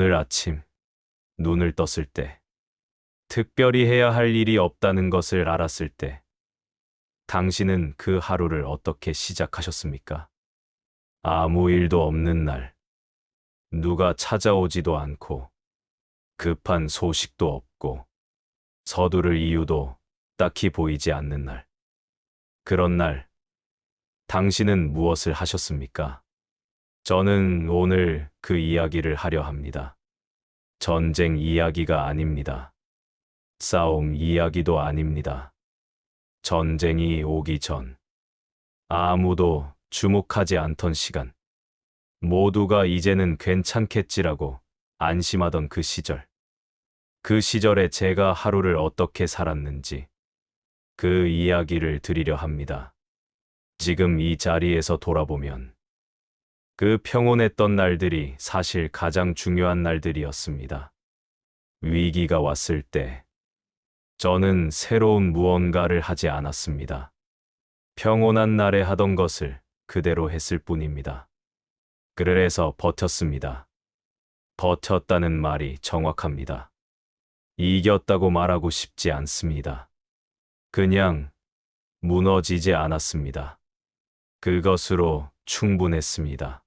오늘 아침 눈을 떴을 때, 특별히 해야 할 일이 없다는 것을 알았을 때, 당신은 그 하루를 어떻게 시작하셨습니까? 아무 일도 없는 날, 누가 찾아오지도 않고, 급한 소식도 없고, 서두를 이유도 딱히 보이지 않는 날. 그런 날, 당신은 무엇을 하셨습니까? 저는 오늘 그 이야기를 하려 합니다. 전쟁 이야기가 아닙니다. 싸움 이야기도 아닙니다. 전쟁이 오기 전, 아무도 주목하지 않던 시간, 모두가 이제는 괜찮겠지라고 안심하던 그 시절. 그 시절에 제가 하루를 어떻게 살았는지 그 이야기를 드리려 합니다. 지금 이 자리에서 돌아보면 그 평온했던 날들이 사실 가장 중요한 날들이었습니다. 위기가 왔을 때 저는 새로운 무언가를 하지 않았습니다. 평온한 날에 하던 것을 그대로 했을 뿐입니다. 그래서 버텼습니다. 버텼다는 말이 정확합니다. 이겼다고 말하고 싶지 않습니다. 그냥 무너지지 않았습니다. 그것으로 충분했습니다.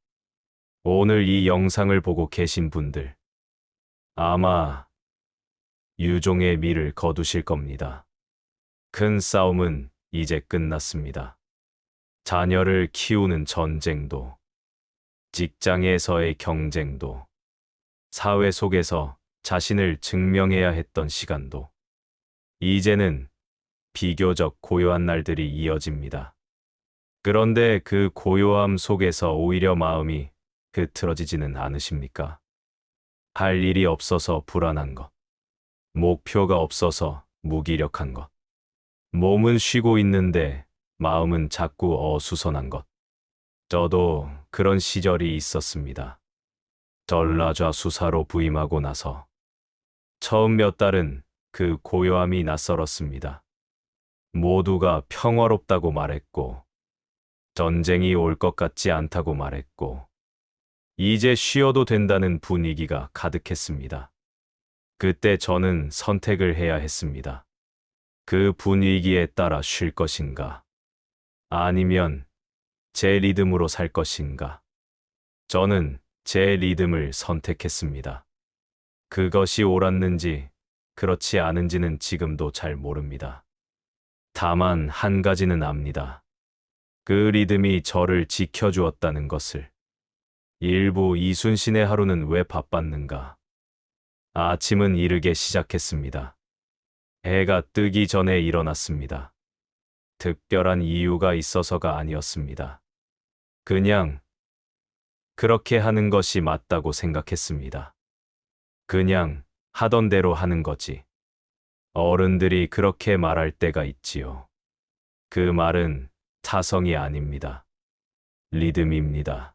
오늘 이 영상을 보고 계신 분들, 아마 유종의 미를 거두실 겁니다. 큰 싸움은 이제 끝났습니다. 자녀를 키우는 전쟁도, 직장에서의 경쟁도, 사회 속에서 자신을 증명해야 했던 시간도, 이제는 비교적 고요한 날들이 이어집니다. 그런데 그 고요함 속에서 오히려 마음이 흐트러지지는 않으십니까? 할 일이 없어서 불안한 것, 목표가 없어서 무기력한 것, 몸은 쉬고 있는데 마음은 자꾸 어수선한 것. 저도 그런 시절이 있었습니다. 전라좌수사로 부임하고 나서 처음 몇 달은 그 고요함이 낯설었습니다. 모두가 평화롭다고 말했고, 전쟁이 올 것 같지 않다고 말했고, 이제 쉬어도 된다는 분위기가 가득했습니다. 그때 저는 선택을 해야 했습니다. 그 분위기에 따라 쉴 것인가? 아니면 제 리듬으로 살 것인가? 저는 제 리듬을 선택했습니다. 그것이 옳았는지 그렇지 않은지는 지금도 잘 모릅니다. 다만 한 가지는 압니다. 그 리듬이 저를 지켜주었다는 것을. 일부 이순신의 하루는 왜 바빴는가? 아침은 이르게 시작했습니다. 해가 뜨기 전에 일어났습니다. 특별한 이유가 있어서가 아니었습니다. 그냥 그렇게 하는 것이 맞다고 생각했습니다. 그냥 하던 대로 하는 거지. 어른들이 그렇게 말할 때가 있지요. 그 말은 타성이 아닙니다. 리듬입니다.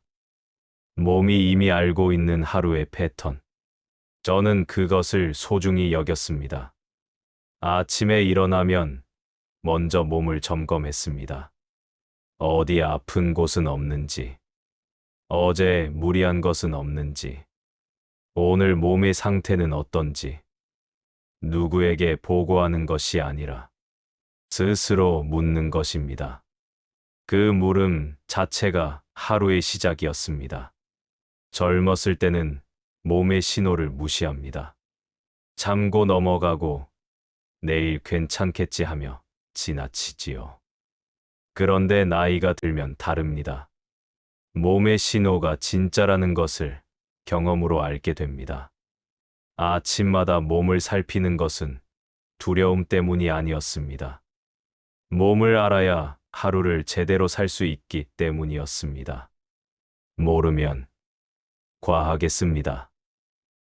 몸이 이미 알고 있는 하루의 패턴. 저는 그것을 소중히 여겼습니다. 아침에 일어나면 먼저 몸을 점검했습니다. 어디 아픈 곳은 없는지, 어제 무리한 것은 없는지, 오늘 몸의 상태는 어떤지, 누구에게 보고하는 것이 아니라 스스로 묻는 것입니다. 그 물음 자체가 하루의 시작이었습니다. 젊었을 때는 몸의 신호를 무시합니다. 참고 넘어가고 내일 괜찮겠지 하며 지나치지요. 그런데 나이가 들면 다릅니다. 몸의 신호가 진짜라는 것을 경험으로 알게 됩니다. 아침마다 몸을 살피는 것은 두려움 때문이 아니었습니다. 몸을 알아야 하루를 제대로 살 수 있기 때문이었습니다. 모르면 과하겠습니다.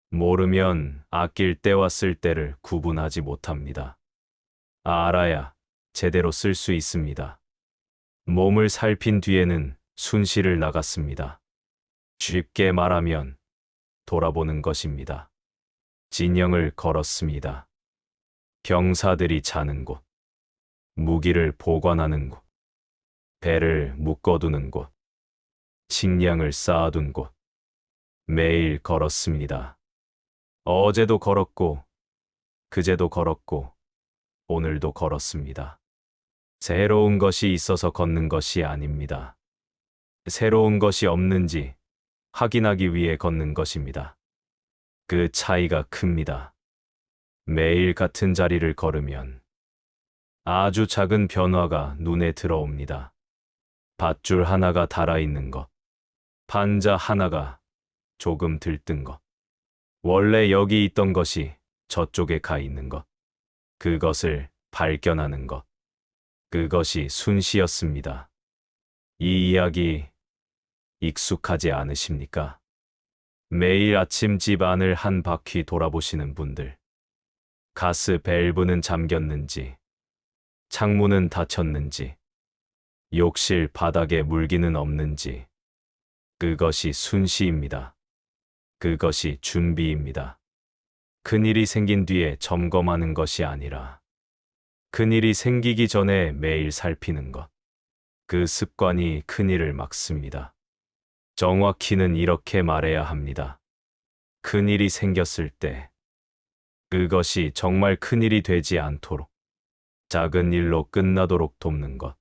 모르면 아낄 때와 쓸 때를 구분하지 못합니다. 알아야 제대로 쓸 수 있습니다. 몸을 살핀 뒤에는 순시를 나갔습니다. 쉽게 말하면 돌아보는 것입니다. 진영을 걸었습니다. 병사들이 자는 곳, 무기를 보관하는 곳, 배를 묶어두는 곳, 식량을 쌓아둔 곳, 매일 걸었습니다. 어제도 걸었고, 그제도 걸었고, 오늘도 걸었습니다. 새로운 것이 있어서 걷는 것이 아닙니다. 새로운 것이 없는지 확인하기 위해 걷는 것입니다. 그 차이가 큽니다. 매일 같은 자리를 걸으면 아주 작은 변화가 눈에 들어옵니다. 밧줄 하나가 달아있는 것, 판자 하나가 조금 들뜬 것, 원래 여기 있던 것이 저쪽에 가 있는 것, 그것을 발견하는 것, 그것이 순시였습니다. 이 이야기 익숙하지 않으십니까? 매일 아침 집 안을 한 바퀴 돌아보시는 분들, 가스 밸브는 잠겼는지, 창문은 닫혔는지, 욕실 바닥에 물기는 없는지, 그것이 순시입니다. 그것이 준비입니다. 큰일이 생긴 뒤에 점검하는 것이 아니라 큰일이 생기기 전에 매일 살피는 것. 그 습관이 큰일을 막습니다. 정확히는 이렇게 말해야 합니다. 큰일이 생겼을 때 그것이 정말 큰일이 되지 않도록 작은 일로 끝나도록 돕는 것.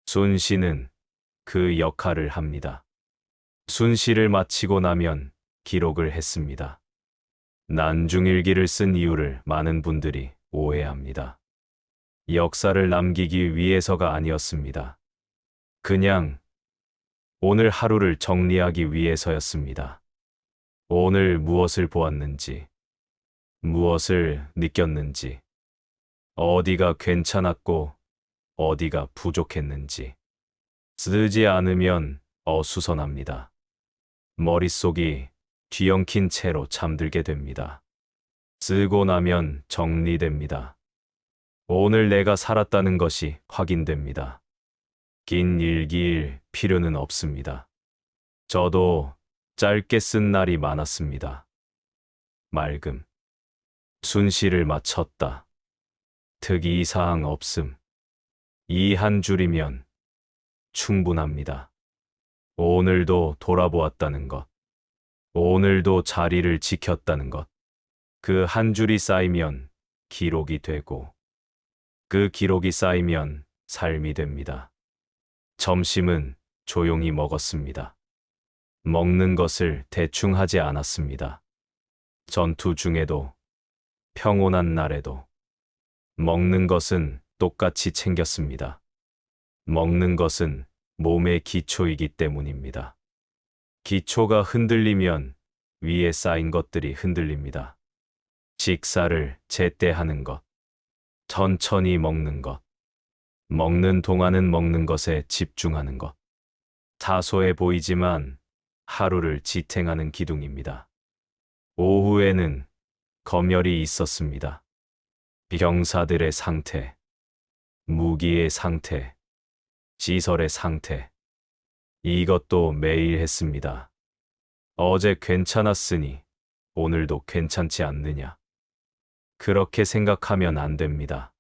순시는 그 역할을 합니다. 순시를 마치고 나면 기록을 했습니다. 난중일기를 쓴 이유를 많은 분들이 오해합니다. 역사를 남기기 위해서가 아니었습니다. 그냥 오늘 하루를 정리하기 위해서였습니다. 오늘 무엇을 보았는지, 무엇을 느꼈는지, 어디가 괜찮았고 어디가 부족했는지. 쓰지 않으면 어수선합니다. 머릿속이 뒤엉킨 채로 잠들게 됩니다. 쓰고 나면 정리됩니다. 오늘 내가 살았다는 것이 확인됩니다. 긴 일기일 필요는 없습니다. 저도 짧게 쓴 날이 많았습니다. 맑음. 순시를 마쳤다. 특이사항 없음. 이 한 줄이면 충분합니다. 오늘도 돌아보았다는 것. 오늘도 자리를 지켰다는 것. 그 한 줄이 쌓이면 기록이 되고, 그 기록이 쌓이면 삶이 됩니다. 점심은 조용히 먹었습니다. 먹는 것을 대충 하지 않았습니다. 전투 중에도, 평온한 날에도, 먹는 것은 똑같이 챙겼습니다. 먹는 것은 몸의 기초이기 때문입니다. 기초가 흔들리면 위에 쌓인 것들이 흔들립니다. 식사를 제때 하는 것, 천천히 먹는 것, 먹는 동안은 먹는 것에 집중하는 것. 사소해 보이지만 하루를 지탱하는 기둥입니다. 오후에는 검열이 있었습니다. 병사들의 상태, 무기의 상태, 시설의 상태. 이것도 매일 했습니다. 어제 괜찮았으니 오늘도 괜찮지 않느냐. 그렇게 생각하면 안 됩니다.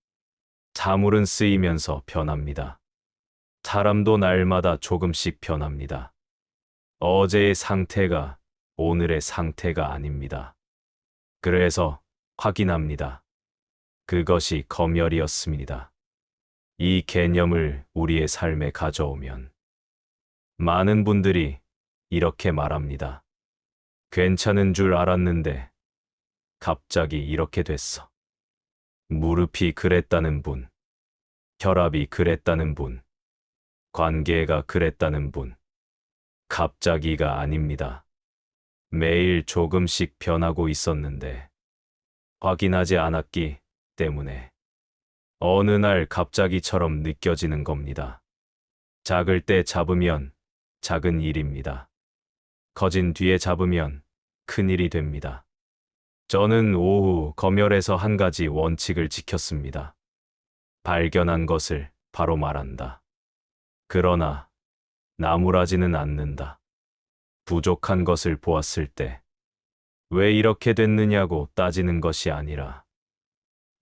자물은 쓰이면서 변합니다. 사람도 날마다 조금씩 변합니다. 어제의 상태가 오늘의 상태가 아닙니다. 그래서 확인합니다. 그것이 검열이었습니다. 이 개념을 우리의 삶에 가져오면 많은 분들이 이렇게 말합니다. 괜찮은 줄 알았는데 갑자기 이렇게 됐어. 무릎이 그랬다는 분, 혈압이 그랬다는 분, 관계가 그랬다는 분. 갑자기가 아닙니다. 매일 조금씩 변하고 있었는데 확인하지 않았기 때문에 어느 날 갑자기처럼 느껴지는 겁니다. 작을 때 잡으면 작은 일입니다. 커진 뒤에 잡으면 큰 일이 됩니다. 저는 오후 검열에서 한 가지 원칙을 지켰습니다. 발견한 것을 바로 말한다. 그러나 나무라지는 않는다. 부족한 것을 보았을 때 왜 이렇게 됐느냐고 따지는 것이 아니라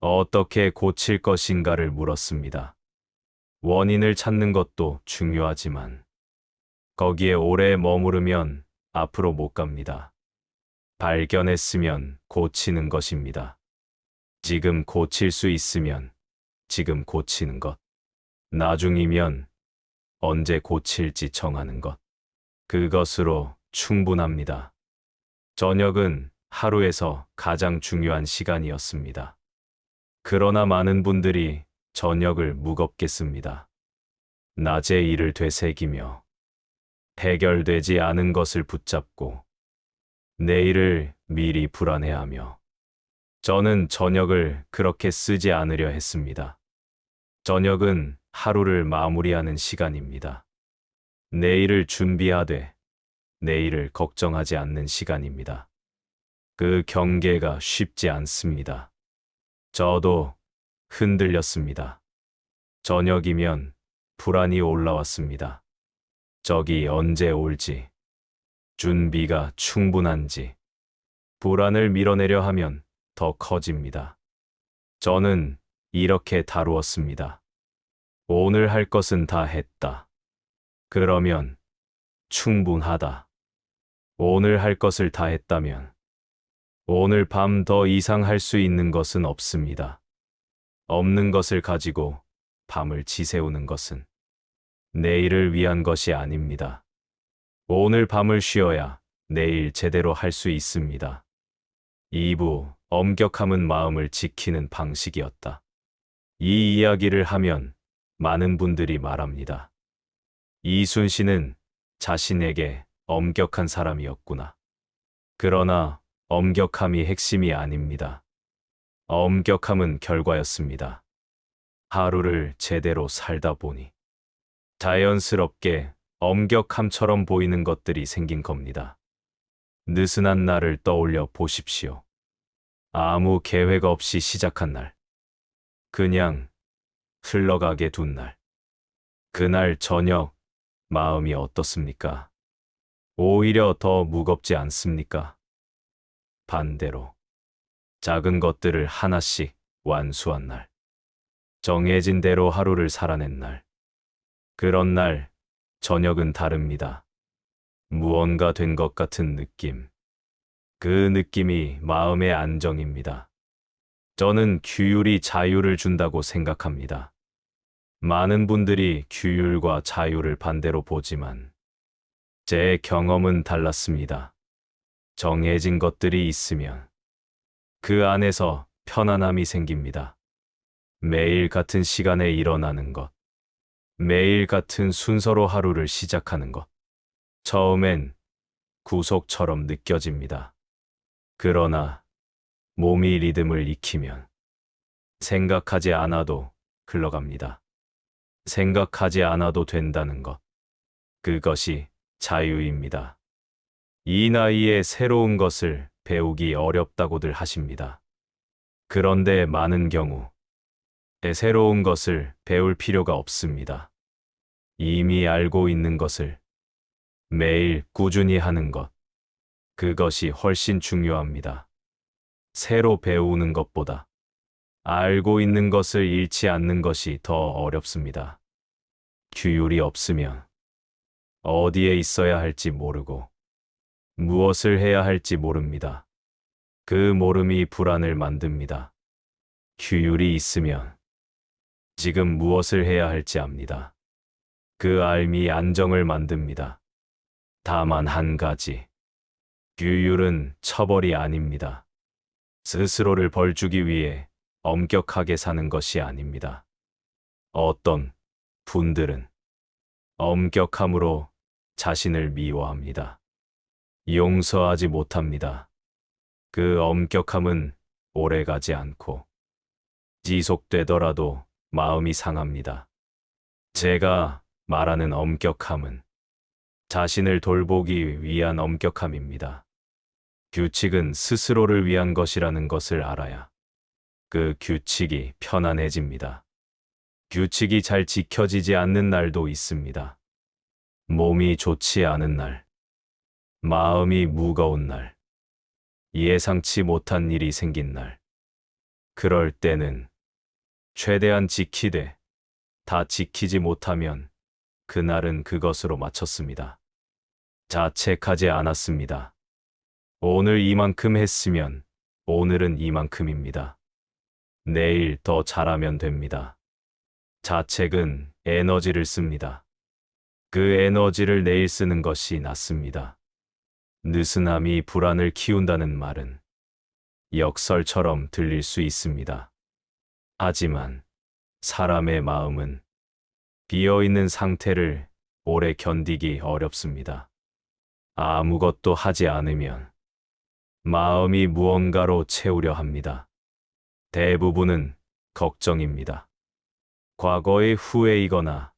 어떻게 고칠 것인가를 물었습니다. 원인을 찾는 것도 중요하지만 거기에 오래 머무르면 앞으로 못 갑니다. 발견했으면 고치는 것입니다. 지금 고칠 수 있으면 지금 고치는 것. 나중이면 언제 고칠지 정하는 것. 그것으로 충분합니다. 저녁은 하루에서 가장 중요한 시간이었습니다. 그러나 많은 분들이 저녁을 무겁게 씁니다. 낮에 일을 되새기며 해결되지 않은 것을 붙잡고 내일을 미리 불안해하며 저는 저녁을 그렇게 쓰지 않으려 했습니다. 저녁은 하루를 마무리하는 시간입니다. 내일을 준비하되 내일을 걱정하지 않는 시간입니다. 그 경계가 쉽지 않습니다. 저도 흔들렸습니다. 저녁이면 불안이 올라왔습니다. 적이 언제 올지, 준비가 충분한지, 불안을 밀어내려 하면 더 커집니다. 저는 이렇게 다루었습니다. 오늘 할 것은 다 했다. 그러면 충분하다. 오늘 할 것을 다 했다면 오늘 밤 더 이상 할 수 있는 것은 없습니다. 없는 것을 가지고 밤을 지새우는 것은 내일을 위한 것이 아닙니다. 오늘 밤을 쉬어야 내일 제대로 할 수 있습니다. 2부 엄격함은 마음을 지키는 방식이었다. 이 이야기를 하면 많은 분들이 말합니다. 이순신은 자신에게 엄격한 사람이었구나. 그러나 엄격함이 핵심이 아닙니다. 엄격함은 결과였습니다. 하루를 제대로 살다 보니 자연스럽게 엄격함처럼 보이는 것들이 생긴 겁니다. 느슨한 날을 떠올려 보십시오. 아무 계획 없이 시작한 날. 그냥 흘러가게 둔 날. 그날 저녁 마음이 어떻습니까? 오히려 더 무겁지 않습니까? 반대로 작은 것들을 하나씩 완수한 날. 정해진 대로 하루를 살아낸 날. 그런 날 저녁은 다릅니다. 무언가 된 것 같은 느낌. 그 느낌이 마음의 안정입니다. 저는 규율이 자유를 준다고 생각합니다. 많은 분들이 규율과 자유를 반대로 보지만 제 경험은 달랐습니다. 정해진 것들이 있으면 그 안에서 편안함이 생깁니다. 매일 같은 시간에 일어나는 것. 매일 같은 순서로 하루를 시작하는 것. 처음엔 구속처럼 느껴집니다. 그러나 몸이 리듬을 익히면 생각하지 않아도 흘러갑니다. 생각하지 않아도 된다는 것. 그것이 자유입니다. 이 나이에 새로운 것을 배우기 어렵다고들 하십니다. 그런데 많은 경우 새로운 것을 배울 필요가 없습니다. 이미 알고 있는 것을 매일 꾸준히 하는 것. 그것이 훨씬 중요합니다. 새로 배우는 것보다 알고 있는 것을 잃지 않는 것이 더 어렵습니다. 규율이 없으면 어디에 있어야 할지 모르고 무엇을 해야 할지 모릅니다. 그 모름이 불안을 만듭니다. 규율이 있으면 지금 무엇을 해야 할지 압니다. 그 알미 안정을 만듭니다. 다만 한 가지. 규율은 처벌이 아닙니다. 스스로를 벌주기 위해 엄격하게 사는 것이 아닙니다. 어떤 분들은 엄격함으로 자신을 미워합니다. 용서하지 못합니다. 그 엄격함은 오래가지 않고 지속되더라도 마음이 상합니다. 제가 말하는 엄격함은 자신을 돌보기 위한 엄격함입니다. 규칙은 스스로를 위한 것이라는 것을 알아야 그 규칙이 편안해집니다. 규칙이 잘 지켜지지 않는 날도 있습니다. 몸이 좋지 않은 날, 마음이 무거운 날, 예상치 못한 일이 생긴 날. 그럴 때는 최대한 지키되 다 지키지 못하면 그날은 그것으로 마쳤습니다. 자책하지 않았습니다. 오늘 이만큼 했으면 오늘은 이만큼입니다. 내일 더 잘하면 됩니다. 자책은 에너지를 씁니다. 그 에너지를 내일 쓰는 것이 낫습니다. 느슨함이 불안을 키운다는 말은 역설처럼 들릴 수 있습니다. 하지만 사람의 마음은 비어있는 상태를 오래 견디기 어렵습니다. 아무것도 하지 않으면 마음이 무언가로 채우려 합니다. 대부분은 걱정입니다. 과거의 후회이거나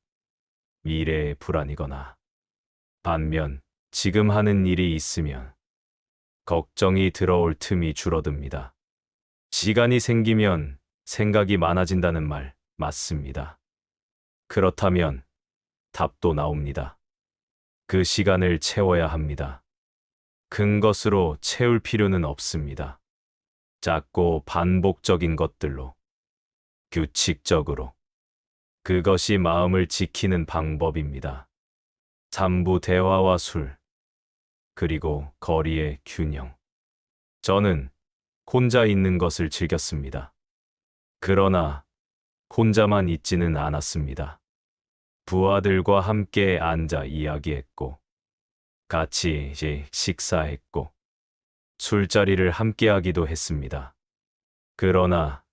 미래의 불안이거나 반면 지금 하는 일이 있으면 걱정이 들어올 틈이 줄어듭니다. 시간이 생기면 생각이 많아진다는 말 맞습니다. 그렇다면 답도 나옵니다. 그 시간을 채워야 합니다. 큰 것으로 채울 필요는 없습니다. 작고 반복적인 것들로, 규칙적으로. 그것이 마음을 지키는 방법입니다. 잠부 대화와 술, 그리고 거리의 균형. 저는 혼자 있는 것을 즐겼습니다. 그러나 혼자만 있지는 않았습니다. 부하들과 함께 앉아 이야기했고, 같이 식사했고, 술자리를 함께 하기도 했습니다. 그러나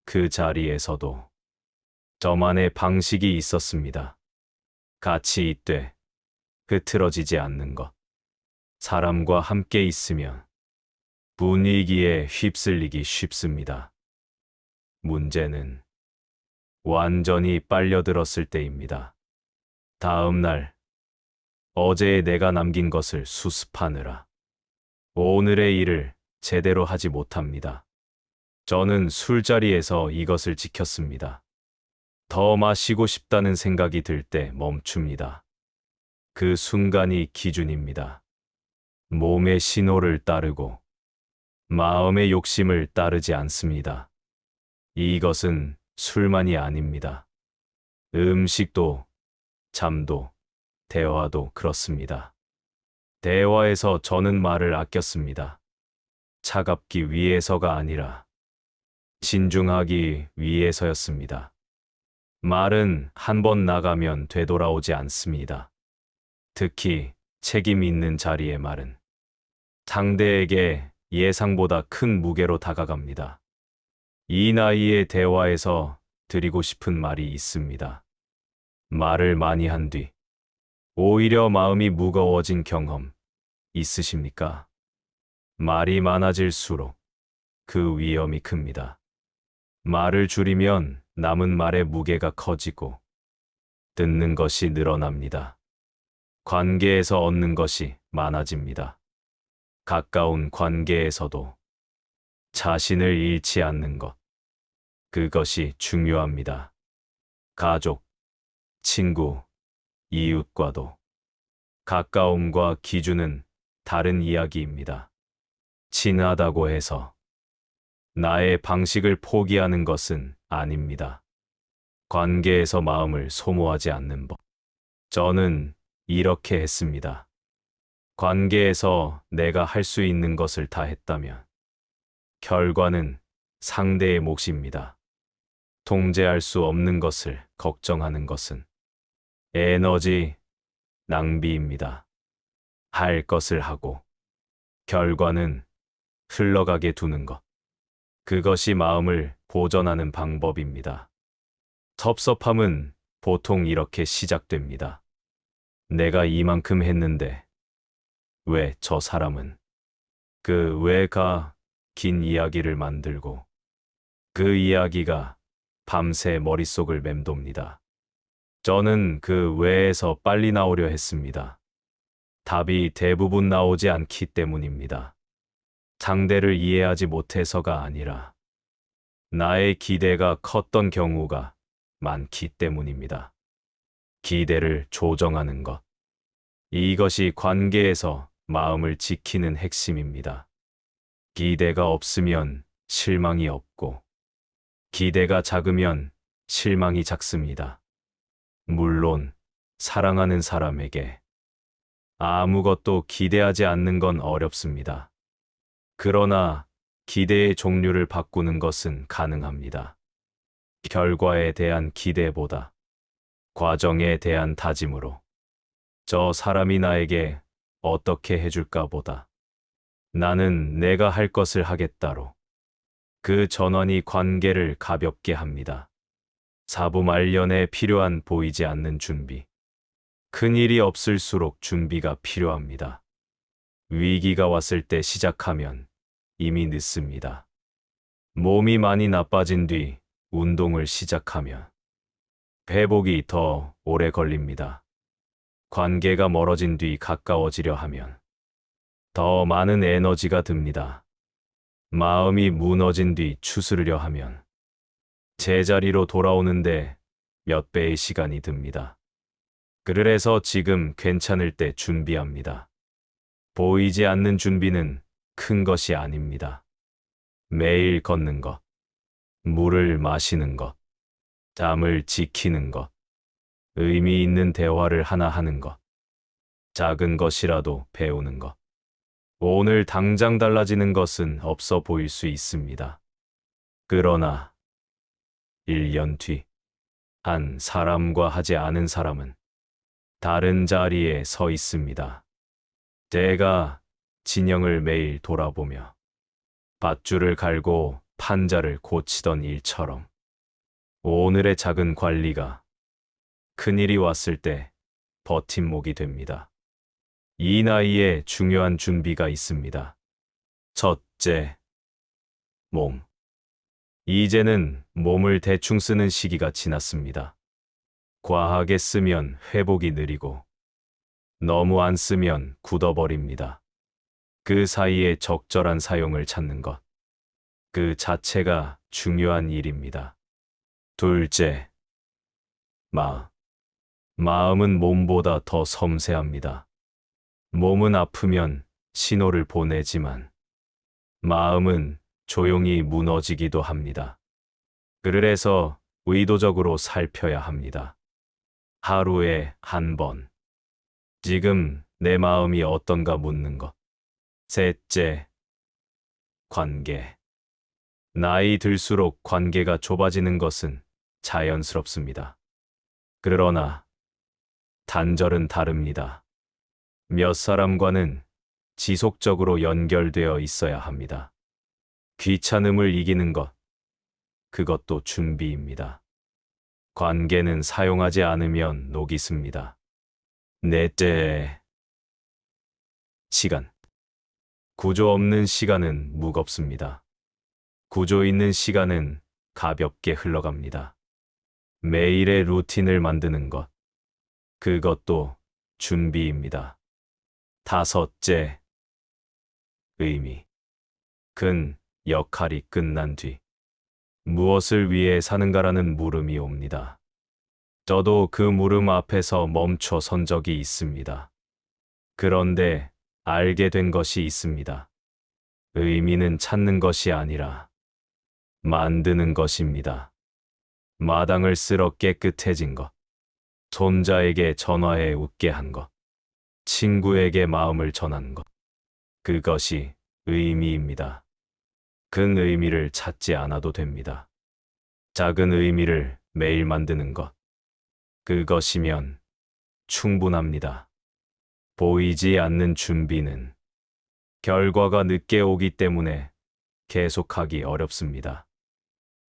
그 자리에서도 저만의 방식이 있었습니다. 같이 있되 흐트러지지 않는 것. 사람과 함께 있으면 분위기에 휩쓸리기 쉽습니다. 문제는 완전히 빨려들었을 때입니다. 다음 날, 어제의 내가 남긴 것을 수습하느라 오늘의 일을 제대로 하지 못합니다. 저는 술자리에서 이것을 지켰습니다. 더 마시고 싶다는 생각이 들 때 멈춥니다. 그 순간이 기준입니다. 몸의 신호를 따르고 마음의 욕심을 따르지 않습니다. 이것은 술만이 아닙니다. 음식도, 잠도, 대화도 그렇습니다. 대화에서 저는 말을 아꼈습니다. 차갑기 위해서가 아니라 진중하기 위해서였습니다. 말은 한 번 나가면 되돌아오지 않습니다. 특히 책임 있는 자리의 말은 상대에게 예상보다 큰 무게로 다가갑니다. 이 나이의 대화에서 드리고 싶은 말이 있습니다. 말을 많이 한 뒤 오히려 마음이 무거워진 경험 있으십니까? 말이 많아질수록 그 위험이 큽니다. 말을 줄이면 남은 말의 무게가 커지고 듣는 것이 늘어납니다. 관계에서 얻는 것이 많아집니다. 가까운 관계에서도 자신을 잃지 않는 것. 그것이 중요합니다. 가족, 친구, 이웃과도 가까움과 기준은 다른 이야기입니다. 친하다고 해서 나의 방식을 포기하는 것은 아닙니다. 관계에서 마음을 소모하지 않는 법. 저는 이렇게 했습니다. 관계에서 내가 할 수 있는 것을 다 했다면 결과는 상대의 몫입니다. 통제할 수 없는 것을 걱정하는 것은 에너지 낭비입니다. 할 것을 하고 결과는 흘러가게 두는 것. 그것이 마음을 보전하는 방법입니다. 섭섭함은 보통 이렇게 시작됩니다. 내가 이만큼 했는데 왜 저 사람은? 그 왜가 긴 이야기를 만들고 그 이야기가 밤새 머릿속을 맴돕니다. 저는 그 왜에서 빨리 나오려 했습니다. 답이 대부분 나오지 않기 때문입니다. 상대를 이해하지 못해서가 아니라 나의 기대가 컸던 경우가 많기 때문입니다. 기대를 조정하는 것. 이것이 관계에서 마음을 지키는 핵심입니다. 기대가 없으면 실망이 없고, 기대가 작으면 실망이 작습니다. 물론, 사랑하는 사람에게 아무것도 기대하지 않는 건 어렵습니다. 그러나 기대의 종류를 바꾸는 것은 가능합니다. 결과에 대한 기대보다 과정에 대한 다짐으로 저 사람이 나에게 어떻게 해줄까 보다 나는 내가 할 것을 하겠다로 그 전환이 관계를 가볍게 합니다. 사부 말년에 필요한 보이지 않는 준비. 큰일이 없을수록 준비가 필요합니다. 위기가 왔을 때 시작하면 이미 늦습니다. 몸이 많이 나빠진 뒤 운동을 시작하면 회복이 더 오래 걸립니다. 관계가 멀어진 뒤 가까워지려 하면 더 많은 에너지가 듭니다. 마음이 무너진 뒤 추스르려 하면 제자리로 돌아오는데 몇 배의 시간이 듭니다. 그래서 지금 괜찮을 때 준비합니다. 보이지 않는 준비는 큰 것이 아닙니다. 매일 걷는 것, 물을 마시는 것, 잠을 지키는 것, 의미 있는 대화를 하나 하는 것, 작은 것이라도 배우는 것. 오늘 당장 달라지는 것은 없어 보일 수 있습니다. 그러나 1년 뒤 한 사람과 하지 않은 사람은 다른 자리에 서 있습니다. 제가 진영을 매일 돌아보며 밧줄을 갈고 판자를 고치던 일처럼 오늘의 작은 관리가 큰일이 왔을 때 버팀목이 됩니다. 이 나이에 중요한 준비가 있습니다. 첫째, 몸. 이제는 몸을 대충 쓰는 시기가 지났습니다. 과하게 쓰면 회복이 느리고 너무 안 쓰면 굳어버립니다. 그 사이에 적절한 사용을 찾는 것. 그 자체가 중요한 일입니다. 둘째, 마음. 마음은 몸보다 더 섬세합니다. 몸은 아프면 신호를 보내지만 마음은 조용히 무너지기도 합니다. 그래서 의도적으로 살펴야 합니다. 하루에 한 번. 지금 내 마음이 어떤가 묻는 것. 셋째, 관계. 나이 들수록 관계가 좁아지는 것은 자연스럽습니다. 그러나 단절은 다릅니다. 몇 사람과는 지속적으로 연결되어 있어야 합니다. 귀찮음을 이기는 것, 그것도 준비입니다. 관계는 사용하지 않으면 녹이 습니다. 넷째, 시간. 구조 없는 시간은 무겁습니다. 구조 있는 시간은 가볍게 흘러갑니다. 매일의 루틴을 만드는 것, 그것도 준비입니다. 다섯째, 의미. 큰 역할이 끝난 뒤 무엇을 위해 사는가라는 물음이 옵니다. 저도 그 물음 앞에서 멈춰 선 적이 있습니다. 그런데 알게 된 것이 있습니다. 의미는 찾는 것이 아니라 만드는 것입니다. 마당을 쓸어 깨끗해진 것, 손자에게 전화해 웃게 한 것, 친구에게 마음을 전한 것, 그것이 의미입니다. 큰 의미를 찾지 않아도 됩니다. 작은 의미를 매일 만드는 것, 그것이면 충분합니다. 보이지 않는 준비는 결과가 늦게 오기 때문에 계속하기 어렵습니다.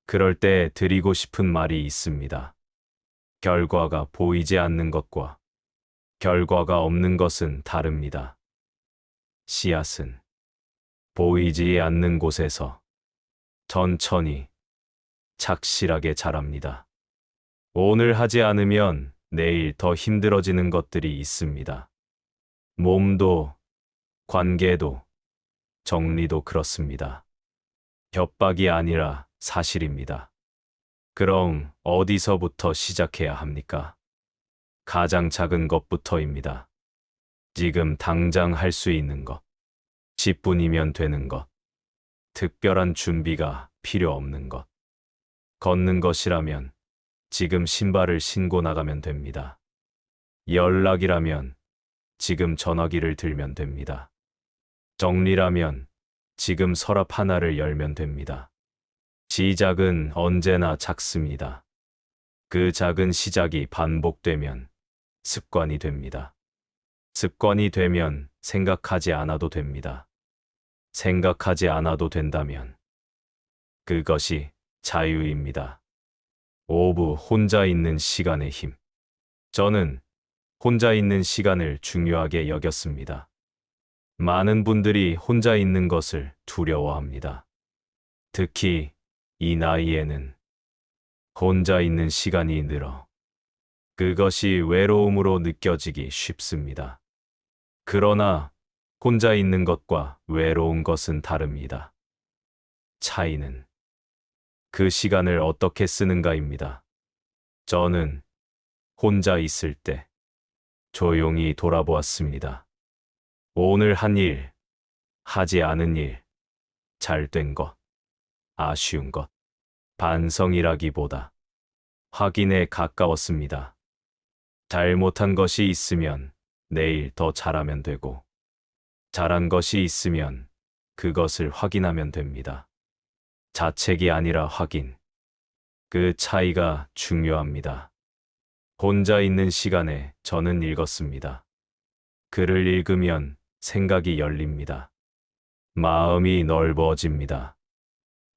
그럴 때 드리고 싶은 말이 있습니다. 결과가 보이지 않는 것과 결과가 없는 것은 다릅니다. 씨앗은 보이지 않는 곳에서 천천히 착실하게 자랍니다. 오늘 하지 않으면 내일 더 힘들어지는 것들이 있습니다. 몸도, 관계도, 정리도 그렇습니다. 협박이 아니라 사실입니다. 그럼 어디서부터 시작해야 합니까? 가장 작은 것부터입니다. 지금 당장 할 수 있는 것. 10분이면 되는 것. 특별한 준비가 필요 없는 것. 걷는 것이라면 지금 신발을 신고 나가면 됩니다. 연락이라면 지금 전화기를 들면 됩니다. 정리라면 지금 서랍 하나를 열면 됩니다. 시작은 언제나 작습니다. 그 작은 시작이 반복되면 습관이 됩니다. 습관이 되면 생각하지 않아도 됩니다. 생각하지 않아도 된다면 그것이 자유입니다. 5부 혼자 있는 시간의 힘. 저는 혼자 있는 시간을 중요하게 여겼습니다. 많은 분들이 혼자 있는 것을 두려워합니다. 특히 이 나이에는 혼자 있는 시간이 늘어 그것이 외로움으로 느껴지기 쉽습니다. 그러나 혼자 있는 것과 외로운 것은 다릅니다. 차이는 그 시간을 어떻게 쓰는가입니다. 저는 혼자 있을 때 조용히 돌아보았습니다. 오늘 한 일, 하지 않은 일, 잘된 것, 아쉬운 것, 반성이라기보다 확인에 가까웠습니다. 잘못한 것이 있으면 내일 더 잘하면 되고, 잘한 것이 있으면 그것을 확인하면 됩니다. 자책이 아니라 확인. 그 차이가 중요합니다. 혼자 있는 시간에 저는 읽었습니다. 글을 읽으면 생각이 열립니다. 마음이 넓어집니다.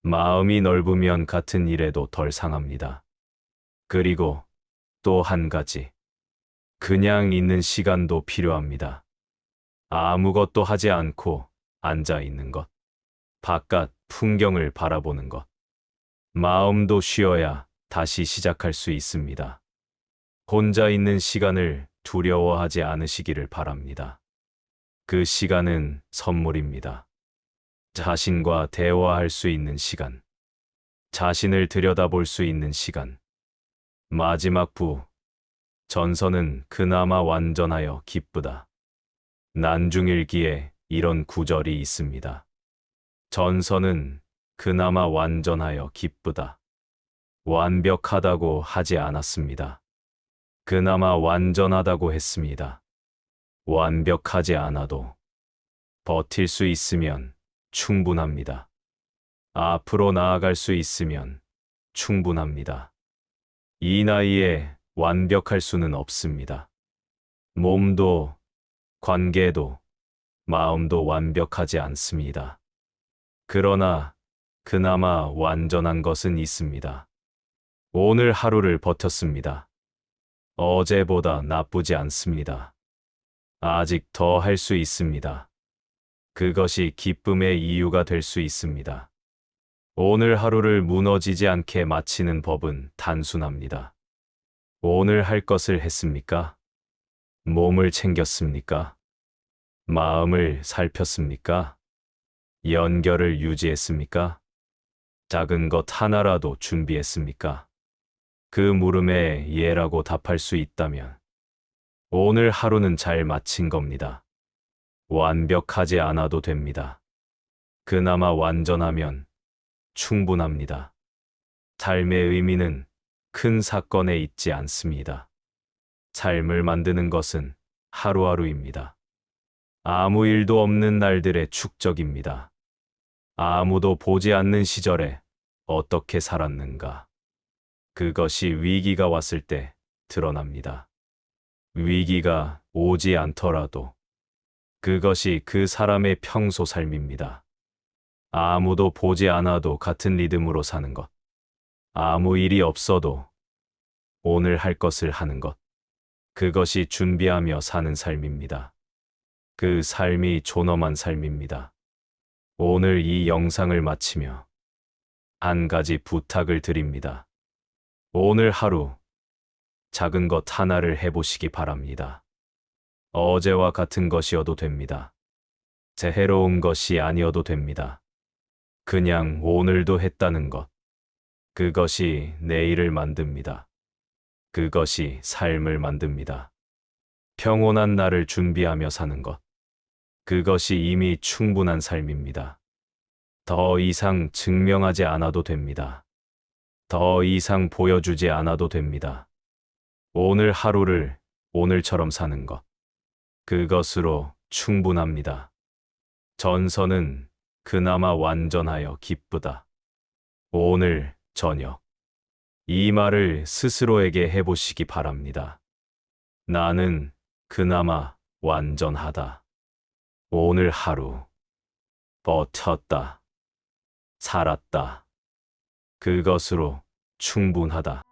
마음이 넓으면 같은 일에도 덜 상합니다. 그리고 또 한 가지. 그냥 있는 시간도 필요합니다. 아무것도 하지 않고 앉아 있는 것. 바깥 풍경을 바라보는 것. 마음도 쉬어야 다시 시작할 수 있습니다. 혼자 있는 시간을 두려워하지 않으시기를 바랍니다. 그 시간은 선물입니다. 자신과 대화할 수 있는 시간. 자신을 들여다볼 수 있는 시간. 마지막 부. 전서는 그나마 완전하여 기쁘다. 난중일기에 이런 구절이 있습니다. 전서는 그나마 완전하여 기쁘다. 완벽하다고 하지 않았습니다. 그나마 완전하다고 했습니다. 완벽하지 않아도 버틸 수 있으면 충분합니다. 앞으로 나아갈 수 있으면 충분합니다. 이 나이에 완벽할 수는 없습니다. 몸도, 관계도, 마음도 완벽하지 않습니다. 그러나 그나마 완전한 것은 있습니다. 오늘 하루를 버텼습니다. 어제보다 나쁘지 않습니다. 아직 더 할 수 있습니다. 그것이 기쁨의 이유가 될 수 있습니다. 오늘 하루를 무너지지 않게 마치는 법은 단순합니다. 오늘 할 것을 했습니까? 몸을 챙겼습니까? 마음을 살폈습니까? 연결을 유지했습니까? 작은 것 하나라도 준비했습니까? 그 물음에 예라고 답할 수 있다면 오늘 하루는 잘 마친 겁니다. 완벽하지 않아도 됩니다. 그나마 완전하면 충분합니다. 삶의 의미는 큰 사건에 있지 않습니다. 삶을 만드는 것은 하루하루입니다. 아무 일도 없는 날들의 축적입니다. 아무도 보지 않는 시절에 어떻게 살았는가. 그것이 위기가 왔을 때 드러납니다. 위기가 오지 않더라도 그것이 그 사람의 평소 삶입니다. 아무도 보지 않아도 같은 리듬으로 사는 것. 아무 일이 없어도 오늘 할 것을 하는 것. 그것이 준비하며 사는 삶입니다. 그 삶이 존엄한 삶입니다. 오늘 이 영상을 마치며 한 가지 부탁을 드립니다. 오늘 하루 작은 것 하나를 해보시기 바랍니다. 어제와 같은 것이어도 됩니다. 새로운 것이 아니어도 됩니다. 그냥 오늘도 했다는 것. 그것이 내일을 만듭니다. 그것이 삶을 만듭니다. 평온한 날을 준비하며 사는 것. 그것이 이미 충분한 삶입니다. 더 이상 증명하지 않아도 됩니다. 더 이상 보여주지 않아도 됩니다. 오늘 하루를 오늘처럼 사는 것. 그것으로 충분합니다. 전서는 그나마 완전하여 기쁘다. 오늘 저녁. 이 말을 스스로에게 해보시기 바랍니다. 나는 그나마 완전하다. 오늘 하루 버텼다. 살았다. 그것으로 충분하다.